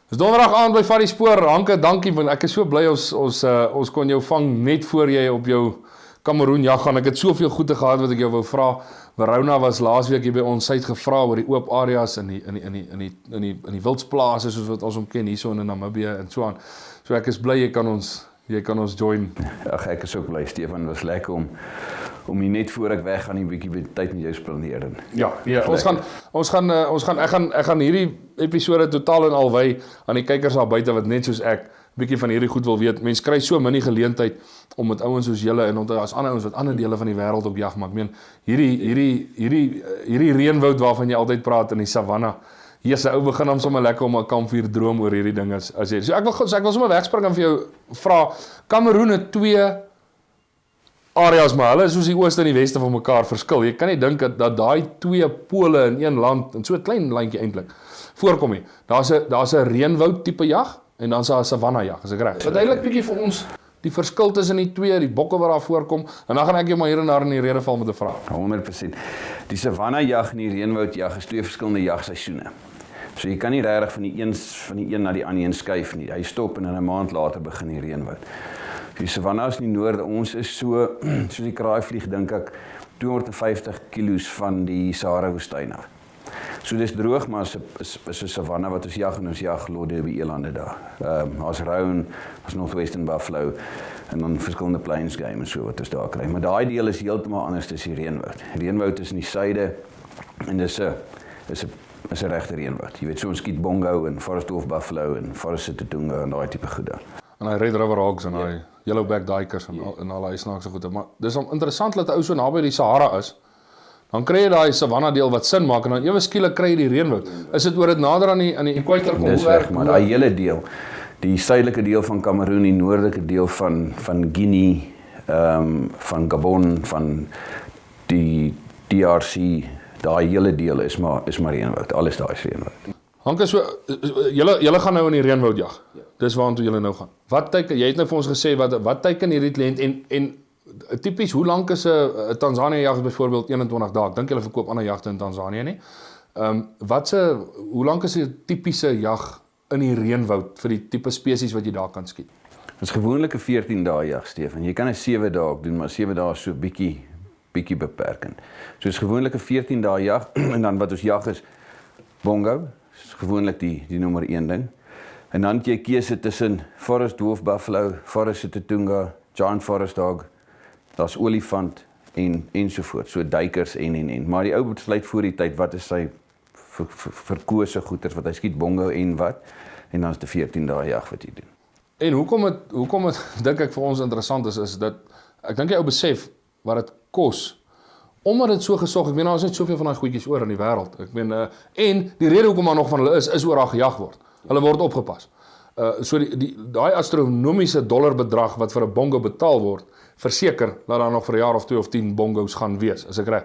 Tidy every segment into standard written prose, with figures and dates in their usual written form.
Dis donderdag aand by Van die Spoor. Hanke, dankie want ek is so bly ons kon jou vang net voor jy op jou Kameroen jag gaan. Ek het soveel goede gehad wat ek jou wou vra. Verona was laasweek hier by ons, sy het gevra oor die oop areas in die wildsplase soos wat ons hom ken hierso in Namibië en so aan. So ek is bly jy kan ons join. Ag, ek is ook bly, Stefan, was lekker om hier net voor ek weg gaan 'n bietjie tyd met jou spandeer. Ja, ek gaan hierdie episode totaal en al wy aan die kykers daar buite wat net soos ek bietjie van hierdie goed wil weet. Mense kry so min die geleentheid om met ouens soos julle en onthou as ander ouens wat ander dele van die wêreld op jag maak. Ek meen hierdie reënwoud waarvan jy altyd praat in die savanna. Hier se ou begin hom sommer lekker om 'n kampvuur droom oor hierdie ding as jy. So ek wil sommer wegspring en vir jou vra. Kameroen het 2 areas, maar hulle is soos die ooste en die weste van mekaar verskil. Jy kan nie dink dat daai 2 pole in een land in so 'n klein landjie eintlik voorkom nie. Daar's 'n reënwoud tipe jag en dan's daar 'n savanna jag, is ek reg? Verduidelik bietjie vir ons die verskil tussen die 2, die bokke wat daar voorkom, en dan gaan ek jou maar hier en daar in die rede val met 'n vraag. 100%. Die savanna jag en die reënwoud jag is 2 verskillende jagseisoene. So jy kan nie regtig van die een na die ander een skuif nie. Hy stop en dan 'n maand later begin die reënwoud. Die savanna is in die noorde, ons is so soos die kraaivlieg dink ek 250 kilos van die Sahara woestyn af. So dis droog, maar is 'n savanna wat ons jag en ons jag lodderby elande daar. Ons roan, ons Northwestern buffalo en dan verskillende plains game en so wat ons daar kry. Maar daai deel is heeltemal anders as die reënwoud. Reënwoud is in die suide en dis 'n regte reënwoud. Jy weet, so ons skiet bongo en forest wolf buffalo en forest tutunga en daai tipe goed daar. En hy Red River Hogs en hy yellowback duikers en al die snaakse goede. Maar dis interessant dat 'n ou so naby die Sahara is. Dan kry jy daai savanna deel wat sin maak en dan ewe skielik kry jy die reënwoud. Is dit oor dit nader aan die ekwator kom Dis werk? weg, maar daai hele deel, die suidelike deel van Kameroen, die noordelike deel van Guinea, van Gabon, van die DRC, daai hele deel is maar reënwoud. Alles daai is reënwoud. Hanke, so julle gaan nou in die reënwoud jag. Dis waartoe julle nou gaan. Wat teiken, jy het nou vir ons gesê wat teiken hierdie kliënt en tipies hoe lank is 'n Tanzanië jag byvoorbeeld 21 dae? Ek dink julle verkoop ander jagte in Tanzanië nie. Hoe lank is 'n tipiese jag in die reënwoud vir die tipe spesies wat jy daar kan skiet? Dit is gewoonlik 'n 14 dae jag, Stefan. Jy kan 'n 7 dae ook doen, maar 7 dae is so bietjie beperkend. So is gewoonlik 'n 14 dae jag en dan wat ons jag is bongo, is gewoonlik die nommer 1 ding. En dan het jy keuse tussen forest dwarf buffalo, forest tutunga, giant forest dog, daar's olifant en so voort, so duikers en. Maar die ou besluit voor die tyd wat is sy verkose goeters wat hy skiet bongo en wat, en dan is dit 14 dae jag wat jy doen. En hoekom het dink ek vir ons interessant is dat ek dink jy ou besef wat dit kos omdat dit so gesog, ek meen daar is net soveel van daai goedjies oor in die wêreld. Ek meen en die rede hoekom maar nog van hulle is oor daar gejag word. Hulle word opgepas. So daai astronomiese dollarbedrag wat vir 'n bongo betaal word, verseker dat daar nog vir 'n jaar of 2 of 10 bongos gaan wees, as ek reg.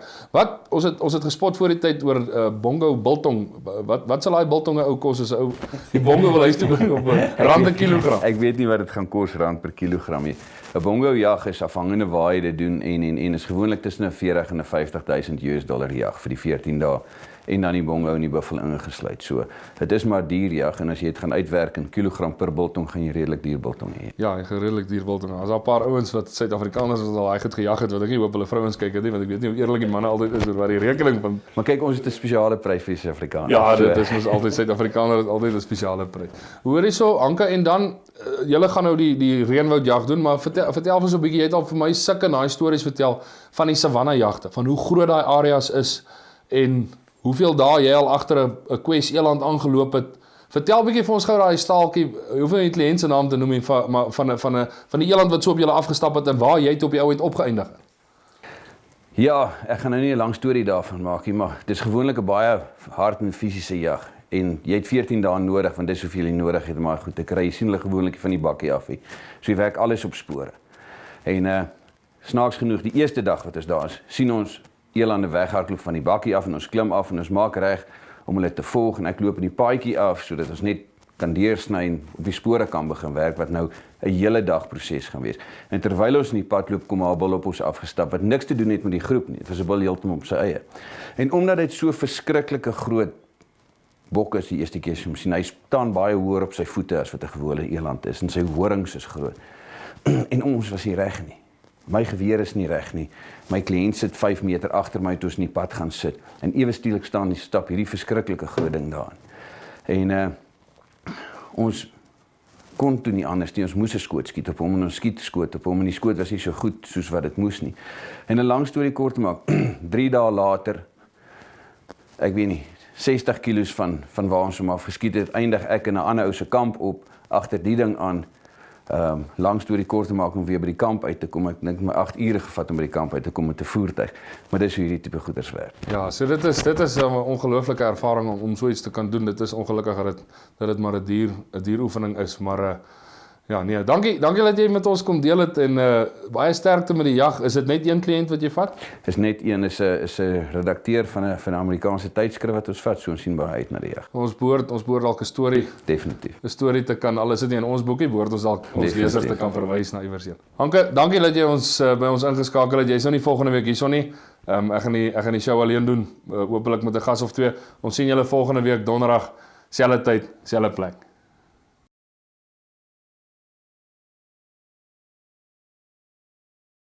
Ons het gespot voor die tyd oor bongo biltong. Wat sal daai biltonge ou kos as 'n ou die bongo wil huis toe bring op rand 'n kilogram? Ek weet nie wat dit gaan kos rand per kilogram nie. 'n Bongo jag is afhangende waar jy dit doen en is gewoonlik tussen 'n 40 en 'n 50,000 US$ jag vir die 14 dae. En dan die bongo en die buffel ingesluit. So, dit is maar dierjag en as jy dit gaan uitwerk in kilogram per biltong, gaan jy redelik duur biltong hê. Ja, jy gaan redelik duur biltong. As daar 'n paar ouens wat Suid-Afrikaners wat al daai goed gejag het, wat ek nie hoop hulle vrouens kyk dit nie, want ek weet nie hoe eerlik die manne altyd is oor wat die rekening van. Maar kyk, ons het 'n spesiale prys vir Suid-Afrikaners. Ja, dit is mos altyd Suid-Afrikaners het altyd 'n spesiale prys. Hoor hierso, Hanke, en dan julle gaan nou die reënwoudjag doen, maar vertel vir so 'n bietjie, jy het al vir my sulke naai stories vertel van die savanna jagte, van hoe groot daai areas is en hoeveel dae jy al agter 'n kwes eland aangeloop het. Vertel 'n bietjie vir ons gou daai staaltjie, hoeveel jy kliënt se naam te noem van die eland wat so op julle afgestap het en waar jy het op die ou het opgeëindig. Ja, ek gaan nou nie 'n lang storie daarvan maak nie, maar dis gewoonlik 'n baie hard en fisiese jag en jy het 14 dae nodig want dis hoeveel jy nodig het om maar goed te kry. Jy sien hulle gewoonlik van die bakkie af nie. So jy werk alles op spore. En snaaks genoeg, die eerste dag wat ons daar is, sien ons elande weghardloop van die bakkie af en ons klim af en ons maak reg om hulle te volg en ek loop in die paadjie af sodat ons net kan deursny en op die spore kan begin werk wat nou 'n hele dag proses gaan wees. En terwyl ons in die pad loop, kom 'n bil op ons afgestap wat niks te doen het met die groep nie. Dit was 'n bil heeltemal op sy eie. En omdat dit so verskriklike groot bok is die eerste keer as jy hom sien, hy staan baie hoër op sy voete as wat 'n gewone eland is en sy horings is groot. En ons was nie reg nie. My geweer is nie reg nie. My kliënt sit 5 meter agter my toe ons in die pad gaan sit. En ewe skielik staan die stap hierdie verskriklike groot ding daarin. En ons kon toe nie anders nie. Ons moes 'n skoot skiet op hom en ons skiet skoot op hom en die skoot was nie so goed soos wat dit moes nie. En 'n lang storie kort te maak, 3 dae later, ek weet nie, 60 kilos van waar ons hom afgeskiet het, eindig ek in 'n ander ou se kamp op, agter die ding aan. Lang storie kort te maak om weer by die kamp uit te kom. Ek dink my 8 ure gevat om by die kamp uit te kom met 'n voertuig. Maar dis hoe hierdie tipe goeders werk. Ja, so dit is 'n ongelooflike ervaring om so iets te kan doen. Dit is ongelukkig dat dit maar 'n dieroefening is, maar ja, nee, dankie dat jy met ons kom deel het en baie sterkte met die jag. Is dit net een kliënt wat jy vat? Is net een, is 'n redakteur van 'n Amerikaanse tydskrif wat ons vat, so ons sien baie uit na die jag. Ons behoort dalk 'n storie Definitief. 'n storie te kan, al is dit nie in ons boekie, behoort ons dalk ons Definitief. lesers te kan verwys na iewers heen. Hanke, dankie dat jy ons by ons ingeskakel het. Jy's nou nie volgende week hierso nie. Ek gaan die show alleen doen, hopelik met 'n gas of twee. Ons sien julle volgende week donderdag, selfde tyd, selfde plek.